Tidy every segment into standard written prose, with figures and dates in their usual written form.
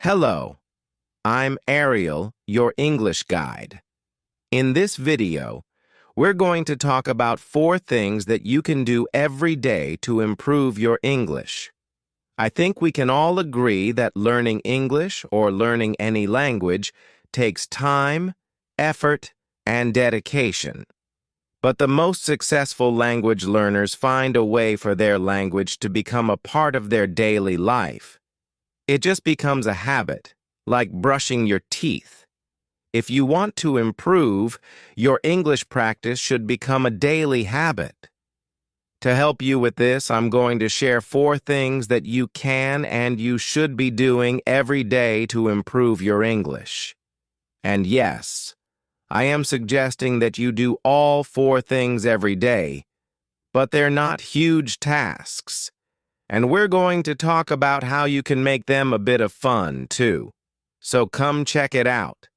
Hello, I'm Ariel, your English guide. In this video, we're going to talk about 4 things that you can do every day to improve your English. I think we can all agree that learning English or learning any language takes time, effort, and dedication. But the most successful language learners find a way for their language to become a part of their daily life. It just becomes a habit, like brushing your teeth. If you want to improve, your English practice should become a daily habit. To help you with this, I'm going to share 4 things that you can and you should be doing every day to improve your English. And yes, I am suggesting that you do all 4 things every day, but they're not huge tasks. And we're going to talk about how you can make them a bit of fun, too. So come check it out.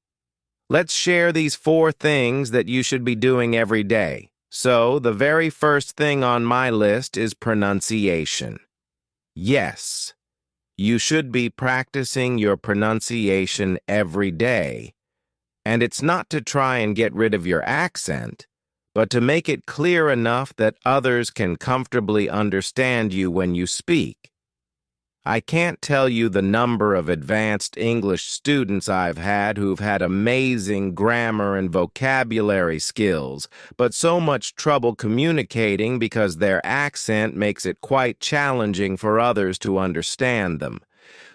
Let's share these 4 things that you should be doing every day. So, the very first thing on my list is pronunciation. Yes, you should be practicing your pronunciation every day. And it's not to try and get rid of your accent, but to make it clear enough that others can comfortably understand you when you speak. I can't tell you the number of advanced English students I've had who've had amazing grammar and vocabulary skills, but so much trouble communicating because their accent makes it quite challenging for others to understand them.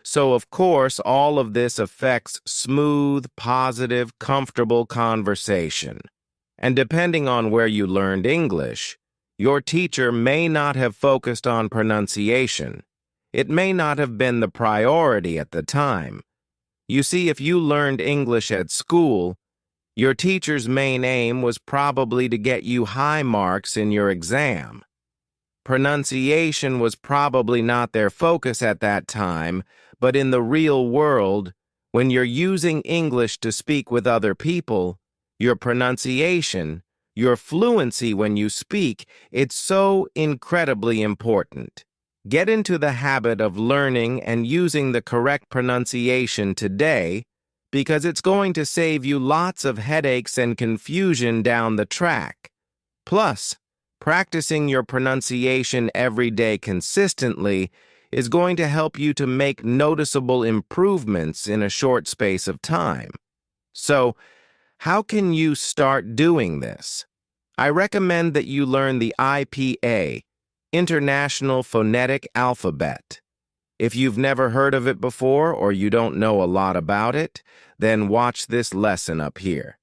So, of course, all of this affects smooth, positive, comfortable conversation. And depending on where you learned English, your teacher may not have focused on pronunciation. It may not have been the priority at the time. You see, if you learned English at school, your teacher's main aim was probably to get you high marks in your exam. Pronunciation was probably not their focus at that time, but in the real world, when you're using English to speak with other people, your pronunciation, your fluency when you speak, it's so incredibly important. Get into the habit of learning and using the correct pronunciation today because it's going to save you lots of headaches and confusion down the track. Plus, practicing your pronunciation every day consistently is going to help you to make noticeable improvements in a short space of time. So, how can you start doing this? I recommend that you learn the IPA, International Phonetic Alphabet. If you've never heard of it before or you don't know a lot about it, then watch this lesson up here.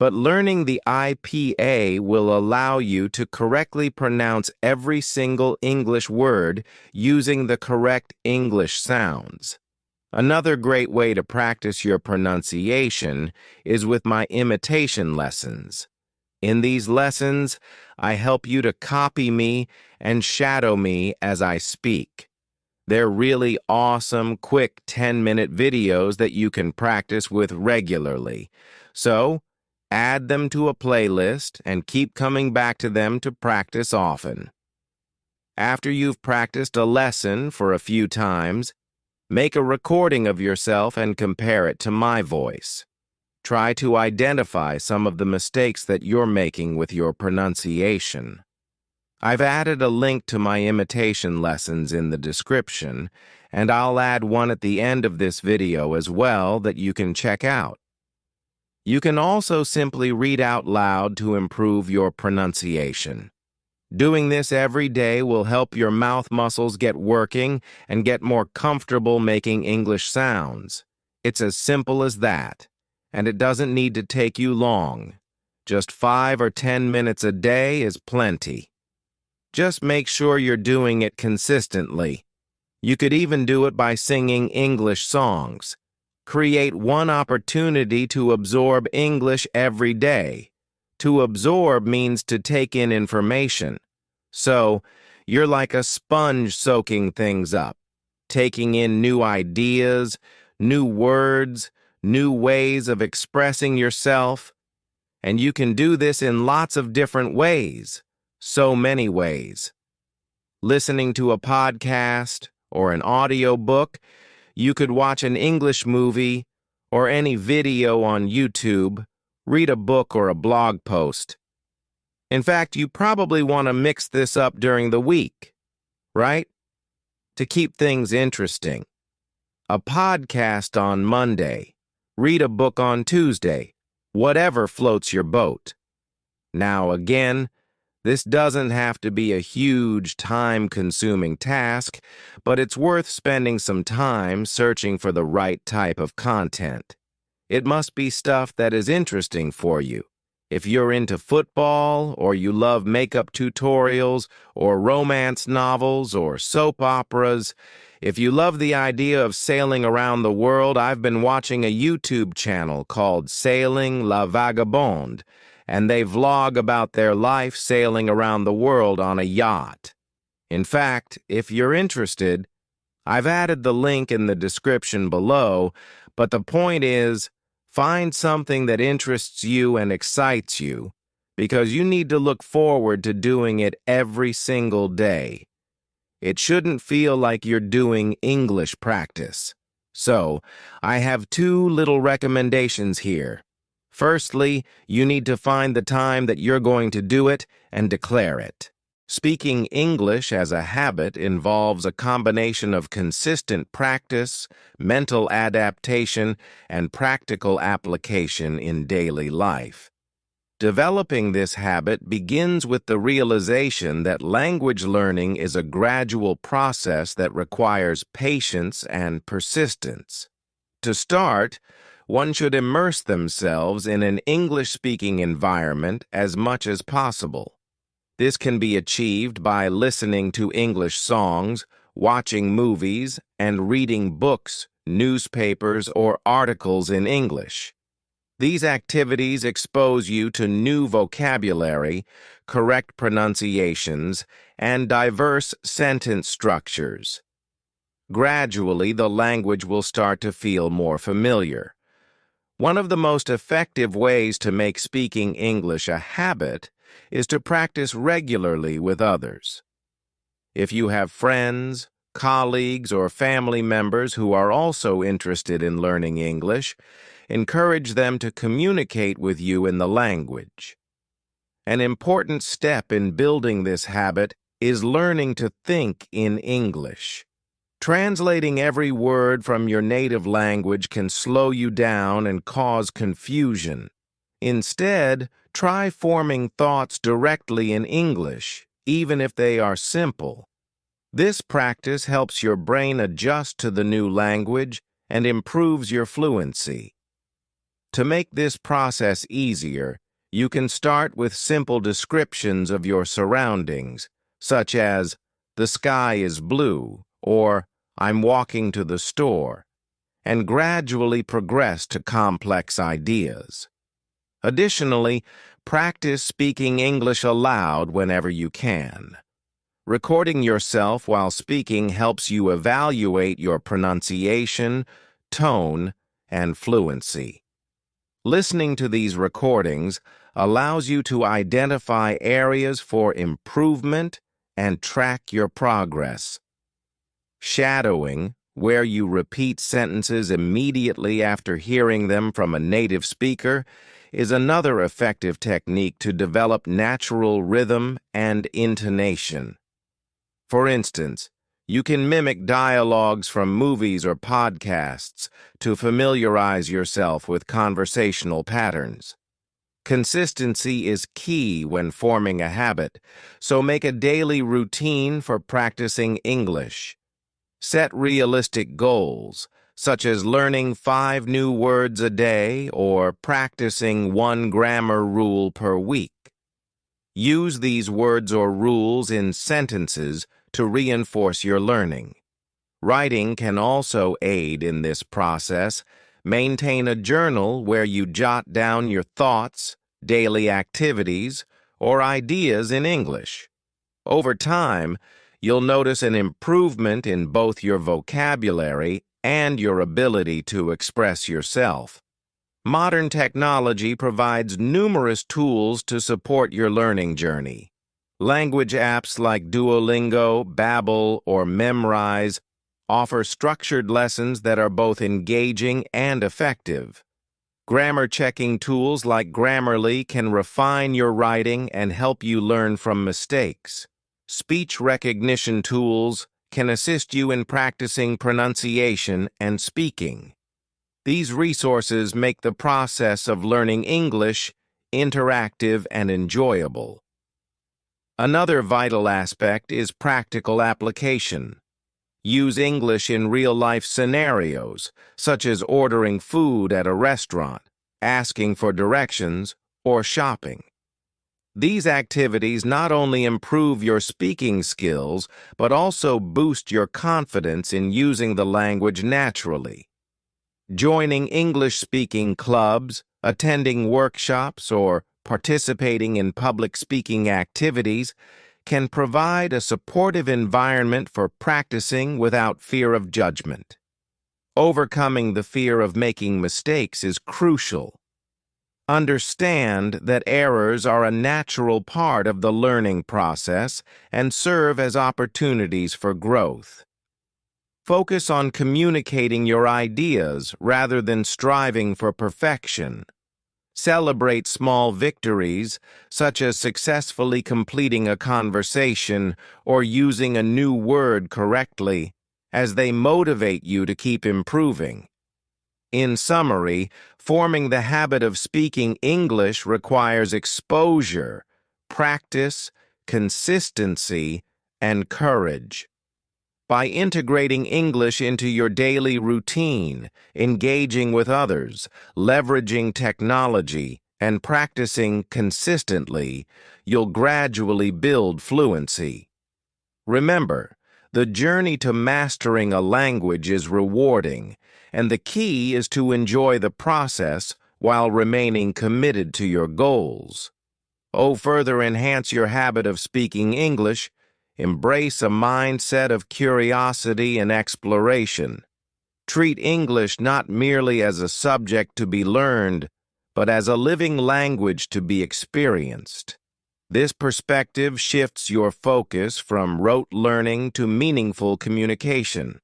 But learning the IPA will allow you to correctly pronounce every single English word using the correct English sounds. Another great way to practice your pronunciation is with my imitation lessons. In these lessons, I help you to copy me and shadow me as I speak. They're really awesome, quick 10-minute videos that you can practice with regularly. So, add them to a playlist and keep coming back to them to practice often. After you've practiced a lesson for a few times, make a recording of yourself and compare it to my voice. Try to identify some of the mistakes that you're making with your pronunciation. I've added a link to my imitation lessons in the description, and I'll add one at the end of this video as well that you can check out. You can also simply read out loud to improve your pronunciation. Doing this every day will help your mouth muscles get working and get more comfortable making English sounds. It's as simple as that, and it doesn't need to take you long. Just 5 or 10 minutes a day is plenty. Just make sure you're doing it consistently. You could even do it by singing English songs. Create one opportunity to absorb English every day. To absorb means to take in information. So, you're like a sponge soaking things up, taking in new ideas, new words, new ways of expressing yourself. And you can do this in lots of different ways, so many ways. Listening to a podcast or an audio book, You could watch an English movie or any video on YouTube, read a book or a blog post. In fact, you probably want to mix this up during the week, right? To keep things interesting. A podcast on Monday, read a book on Tuesday, whatever floats your boat. Now again, this doesn't have to be a huge, time-consuming task, but it's worth spending some time searching for the right type of content. It must be stuff that is interesting for you. If you're into football, or you love makeup tutorials, or romance novels, or soap operas, if you love the idea of sailing around the world, I've been watching a YouTube channel called Sailing La Vagabonde, and they vlog about their life sailing around the world on a yacht. In fact, if you're interested, I've added the link in the description below, but the point is, find something that interests you and excites you, because you need to look forward to doing it every single day. It shouldn't feel like you're doing English practice. So, I have two little recommendations here. Firstly, you need to find the time that you're going to do it and declare it. Speaking English as a habit involves a combination of consistent practice, mental adaptation, and practical application in daily life. Developing this habit begins with the realization that language learning is a gradual process that requires patience and persistence. To start, one should immerse themselves in an English-speaking environment as much as possible. This can be achieved by listening to English songs, watching movies, and reading books, newspapers, or articles in English. These activities expose you to new vocabulary, correct pronunciations, and diverse sentence structures. Gradually, the language will start to feel more familiar. One of the most effective ways to make speaking English a habit is to practice regularly with others. If you have friends, colleagues, or family members who are also interested in learning English, encourage them to communicate with you in the language. An important step in building this habit is learning to think in English. Translating every word from your native language can slow you down and cause confusion. Instead, try forming thoughts directly in English, even if they are simple. This practice helps your brain adjust to the new language and improves your fluency. To make this process easier, you can start with simple descriptions of your surroundings, such as, "The sky is blue," or "I'm walking to the store," and gradually progress to complex ideas. Additionally, practice speaking English aloud whenever you can. Recording yourself while speaking helps you evaluate your pronunciation, tone, and fluency. Listening to these recordings allows you to identify areas for improvement and track your progress. Shadowing, where you repeat sentences immediately after hearing them from a native speaker, is another effective technique to develop natural rhythm and intonation. For instance, you can mimic dialogues from movies or podcasts to familiarize yourself with conversational patterns. Consistency is key when forming a habit, so make a daily routine for practicing English. Set realistic goals, such as learning 5 new words a day or practicing 1 grammar rule per week. Use these words or rules in sentences to reinforce your learning. Writing can also aid in this process. Maintain a journal where you jot down your thoughts, daily activities, or ideas in English. Over time, you'll notice an improvement in both your vocabulary and your ability to express yourself. Modern technology provides numerous tools to support your learning journey. Language apps like Duolingo, Babbel, or Memrise offer structured lessons that are both engaging and effective. Grammar-checking tools like Grammarly can refine your writing and help you learn from mistakes. Speech recognition tools can assist you in practicing pronunciation and speaking. These resources make the process of learning English interactive and enjoyable. Another vital aspect is practical application. Use English in real-life scenarios, such as ordering food at a restaurant, asking for directions, or shopping. These activities not only improve your speaking skills, but also boost your confidence in using the language naturally. Joining English-speaking clubs, attending workshops, or participating in public speaking activities can provide a supportive environment for practicing without fear of judgment. Overcoming the fear of making mistakes is crucial. Understand that errors are a natural part of the learning process and serve as opportunities for growth. Focus on communicating your ideas rather than striving for perfection. Celebrate small victories, such as successfully completing a conversation or using a new word correctly, as they motivate you to keep improving. In summary, forming the habit of speaking English requires exposure, practice, consistency, and courage. By integrating English into your daily routine, engaging with others, leveraging technology, and practicing consistently, you'll gradually build fluency. Remember, the journey to mastering a language is rewarding, and the key is to enjoy the process while remaining committed to your goals. Further enhance your habit of speaking English. Embrace a mindset of curiosity and exploration. Treat English not merely as a subject to be learned, but as a living language to be experienced. This perspective shifts your focus from rote learning to meaningful communication.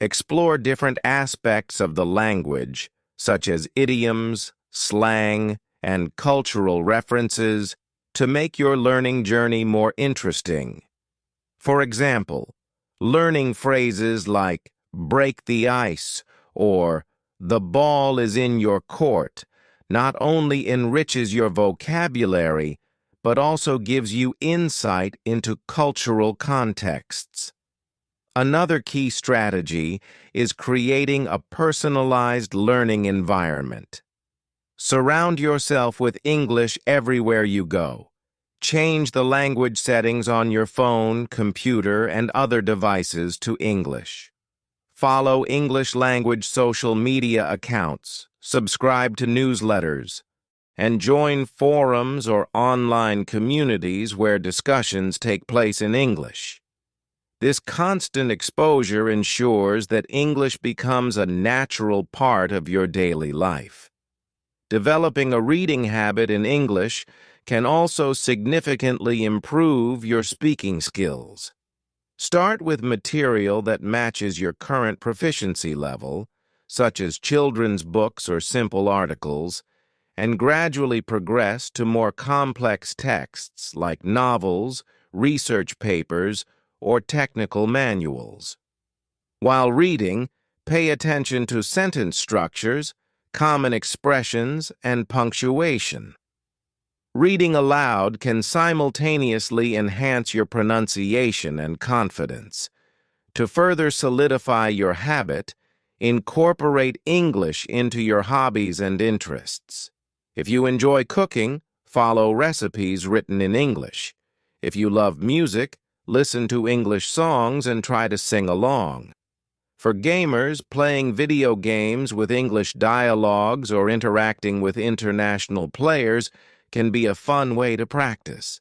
Explore different aspects of the language, such as idioms, slang, and cultural references, to make your learning journey more interesting. For example, learning phrases like "break the ice" or "the ball is in your court" not only enriches your vocabulary, but also gives you insight into cultural contexts. Another key strategy is creating a personalized learning environment. Surround yourself with English everywhere you go. Change the language settings on your phone, computer, and other devices to English. Follow English language social media accounts, subscribe to newsletters, and join forums or online communities where discussions take place in English. This constant exposure ensures that English becomes a natural part of your daily life. Developing a reading habit in English can also significantly improve your speaking skills. Start with material that matches your current proficiency level, such as children's books or simple articles, and gradually progress to more complex texts like novels, research papers, or technical manuals. While reading, pay attention to sentence structures, common expressions, and punctuation. Reading aloud can simultaneously enhance your pronunciation and confidence. To further solidify your habit, incorporate English into your hobbies and interests. If you enjoy cooking, follow recipes written in English. If you love music, listen to English songs and try to sing along. For gamers, playing video games with English dialogues or interacting with international players can be a fun way to practice.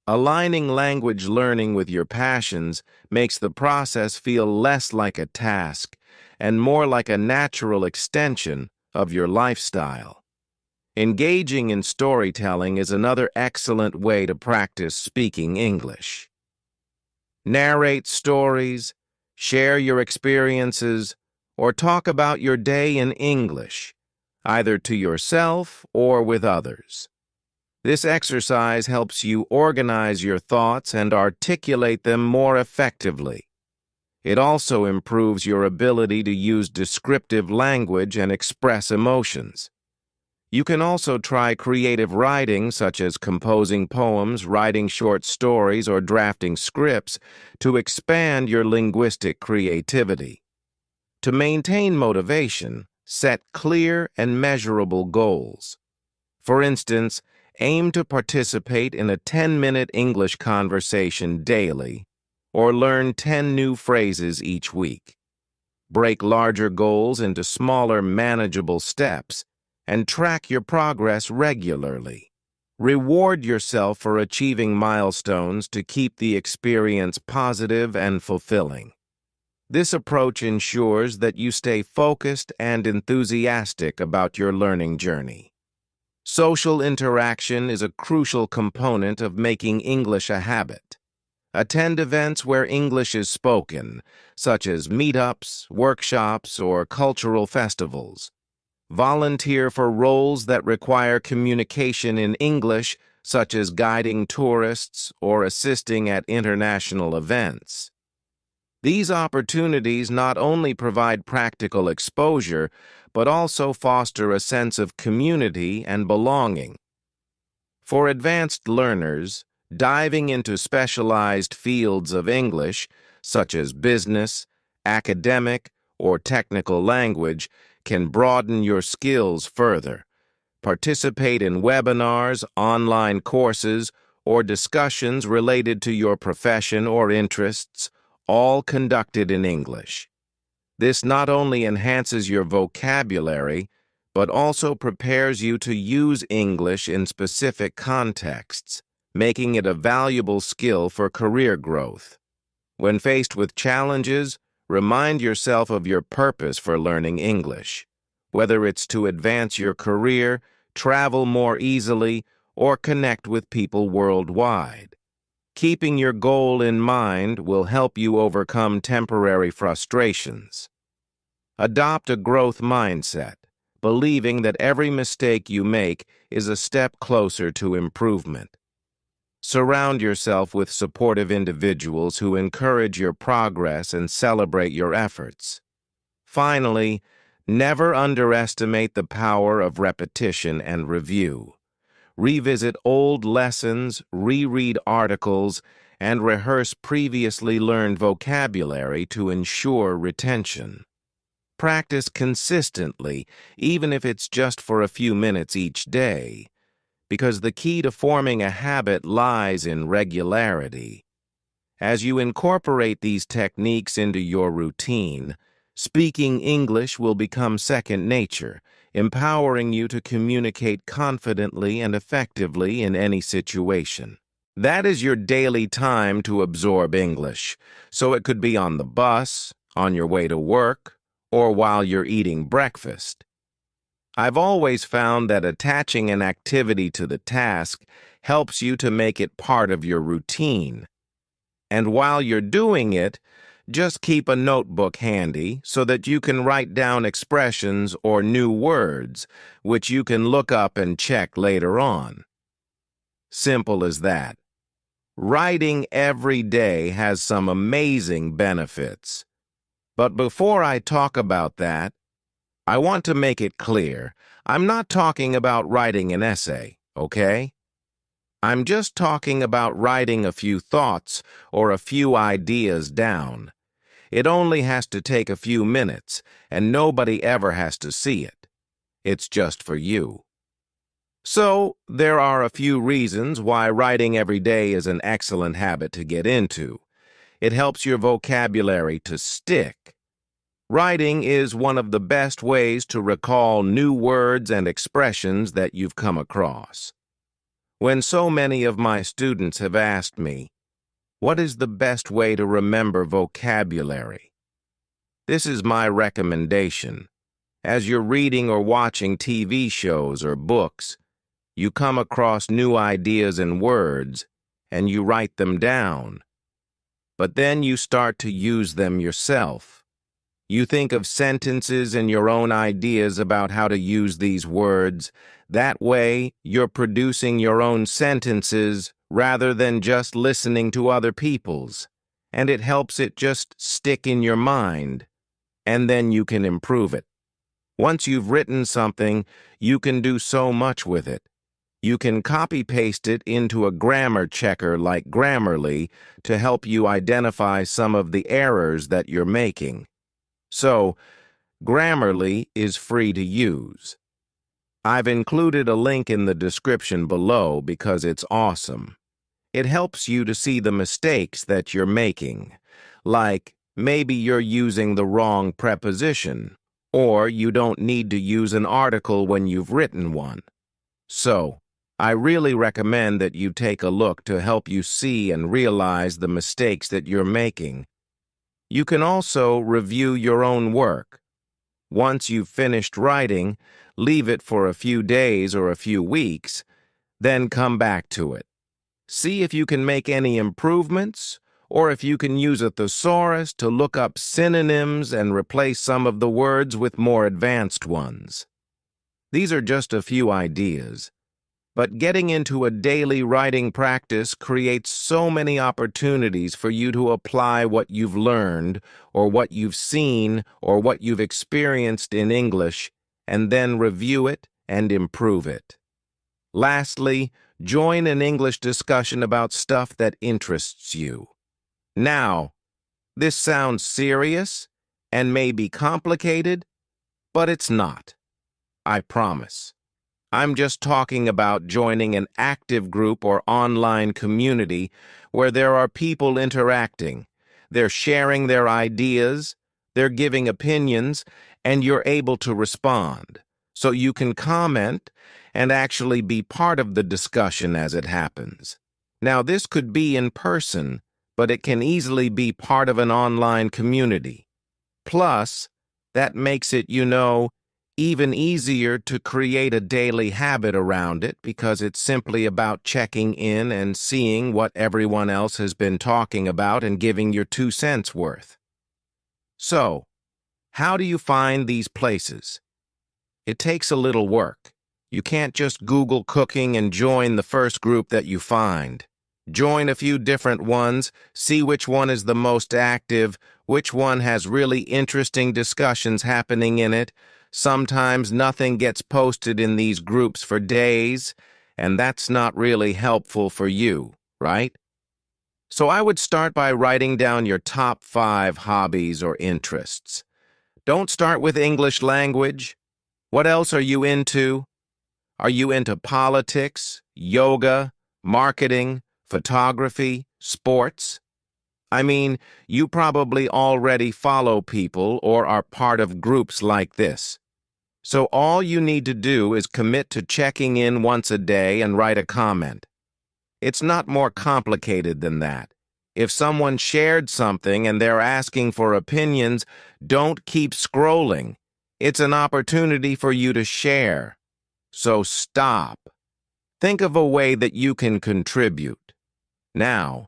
Aligning language learning with your passions makes the process feel less like a task and more like a natural extension of your lifestyle. Engaging in storytelling is another excellent way to practice speaking English. Narrate stories, Share your experiences or talk about your day in English, either to yourself or with others. This exercise helps you organize your thoughts and articulate them more effectively. It also improves your ability to use descriptive language and express emotions. You can also try creative writing, such as composing poems, writing short stories, or drafting scripts, to expand your linguistic creativity. To maintain motivation, set clear and measurable goals. For instance, aim to participate in a 10-minute English conversation daily, or learn 10 new phrases each week. Break larger goals into smaller, manageable steps, and track your progress regularly. Reward yourself for achieving milestones to keep the experience positive and fulfilling. This approach ensures that you stay focused and enthusiastic about your learning journey. Social interaction is a crucial component of making English a habit. Attend events where English is spoken, such as meetups, workshops, or cultural festivals. Volunteer for roles that require communication in English, such as guiding tourists or assisting at international events. These opportunities not only provide practical exposure, but also foster a sense of community and belonging. For advanced learners, diving into specialized fields of English, such as business, academic, or technical language, can broaden your skills further. Participate in webinars, online courses, or discussions related to your profession or interests, all conducted in English. This not only enhances your vocabulary, but also prepares you to use English in specific contexts, making it a valuable skill for career growth. When faced with challenges, remind yourself of your purpose for learning English, whether it's to advance your career, travel more easily, or connect with people worldwide. Keeping your goal in mind will help you overcome temporary frustrations. Adopt a growth mindset, believing that every mistake you make is a step closer to improvement. Surround yourself with supportive individuals who encourage your progress and celebrate your efforts. Finally, never underestimate the power of repetition and review. Revisit old lessons, reread articles, and rehearse previously learned vocabulary to ensure retention. Practice consistently, even if it's just for a few minutes each day, because the key to forming a habit lies in regularity. As you incorporate these techniques into your routine, speaking English will become second nature, empowering you to communicate confidently and effectively in any situation. That is your daily time to absorb English, so it could be on the bus, on your way to work, or while you're eating breakfast. I've always found that attaching an activity to the task helps you to make it part of your routine. And while you're doing it, just keep a notebook handy so that you can write down expressions or new words, which you can look up and check later on. Simple as that. Writing every day has some amazing benefits. But before I talk about that, I want to make it clear, I'm not talking about writing an essay, okay? I'm just talking about writing a few thoughts or a few ideas down. It only has to take a few minutes, and nobody ever has to see it. It's just for you. So, there are a few reasons why writing every day is an excellent habit to get into. It helps your vocabulary to stick. Writing is one of the best ways to recall new words and expressions that you've come across. When so many of my students have asked me, what is the best way to remember vocabulary? This is my recommendation. As you're reading or watching TV shows or books, you come across new ideas and words, and you write them down. but then you start to use them yourself. You think of sentences and your own ideas about how to use these words. That way, you're producing your own sentences rather than just listening to other people's, and it helps it just stick in your mind, and then you can improve it. Once you've written something, you can do so much with it. You can copy-paste it into a grammar checker like Grammarly to help you identify some of the errors that you're making. So, Grammarly is free to use. I've included a link in the description below because it's awesome. It helps you to see the mistakes that you're making, like maybe you're using the wrong preposition, or you don't need to use an article when you've written one. So, I really recommend that you take a look to help you see and realize the mistakes that you're making. You can also review your own work. Once you've finished writing, leave it for a few days or a few weeks, then come back to it. See if you can make any improvements, or if you can use a thesaurus to look up synonyms and replace some of the words with more advanced ones. These are just a few ideas. But getting into a daily writing practice creates so many opportunities for you to apply what you've learned, or what you've seen, or what you've experienced in English, and then review it and improve it. Lastly, join an English discussion about stuff that interests you. Now, this sounds serious and may be complicated, but it's not. I promise. I'm just talking about joining an active group or online community where there are people interacting. They're sharing their ideas, they're giving opinions, and you're able to respond. So you can comment and actually be part of the discussion as it happens. Now, this could be in person, but it can easily be part of an online community. Plus, that makes it, even easier to create a daily habit around it because it's simply about checking in and seeing what everyone else has been talking about and giving your 2 cents worth. So, how do you find these places? It takes a little work. You can't just Google cooking and join the first group that you find. Join a few different ones, see which one is the most active, which one has really interesting discussions happening in it. Sometimes nothing gets posted in these groups for days, and that's not really helpful for you, right? So I would start by writing down your top 5 hobbies or interests. Don't start with English language. What else are you into? Are you into politics, yoga, marketing, photography, sports? I mean, you probably already follow people or are part of groups like this. So all you need to do is commit to checking in once a day and write a comment. It's not more complicated than that. If someone shared something and they're asking for opinions, don't keep scrolling. It's an opportunity for you to share. So stop. Think of a way that you can contribute. Now,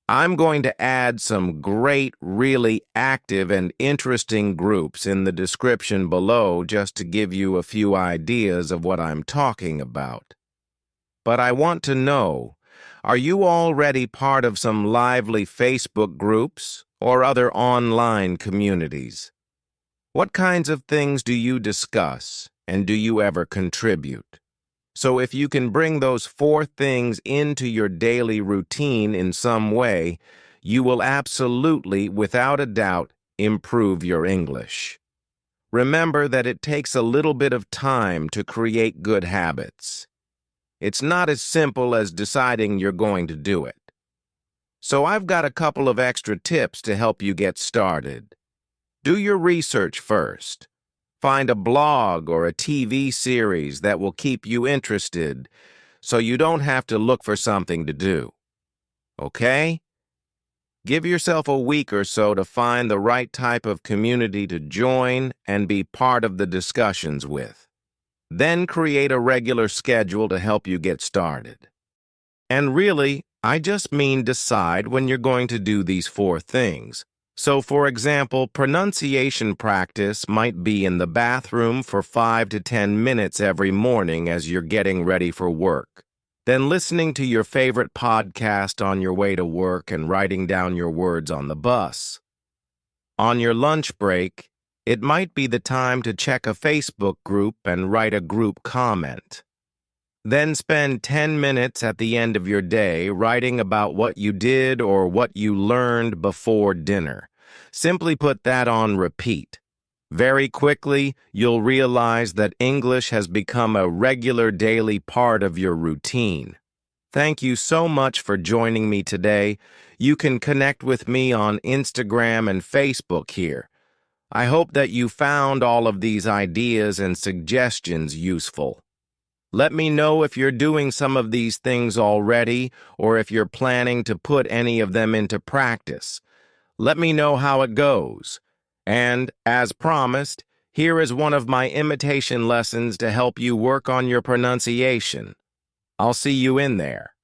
I'm going to add some great, really active and interesting groups in the description below just to give you a few ideas of what I'm talking about. But I want to know, are you already part of some lively Facebook groups or other online communities? What kinds of things do you discuss, and do you ever contribute? So if you can bring those 4 things into your daily routine in some way, you will absolutely, without a doubt, improve your English. Remember that it takes a little bit of time to create good habits. It's not as simple as deciding you're going to do it. So I've got a couple of extra tips to help you get started. Do your research first. Find a blog or a TV series that will keep you interested so you don't have to look for something to do. Okay? Give yourself a week or so to find the right type of community to join and be part of the discussions with. Then create a regular schedule to help you get started. And really, I just mean decide when you're going to do these four things. So, for example, pronunciation practice might be in the bathroom for 5 to 10 minutes every morning as you're getting ready for work. Then listening to your favorite podcast on your way to work and writing down your words on the bus. On your lunch break, it might be the time to check a Facebook group and write a group comment. Then spend 10 minutes at the end of your day writing about what you did or what you learned before dinner. Simply put that on repeat. Very quickly, you'll realize that English has become a regular daily part of your routine. Thank you so much for joining me today. You can connect with me on Instagram and Facebook here. I hope that you found all of these ideas and suggestions useful. Let me know if you're doing some of these things already or if you're planning to put any of them into practice. Let me know how it goes. And, as promised, here is one of my imitation lessons to help you work on your pronunciation. I'll see you in there.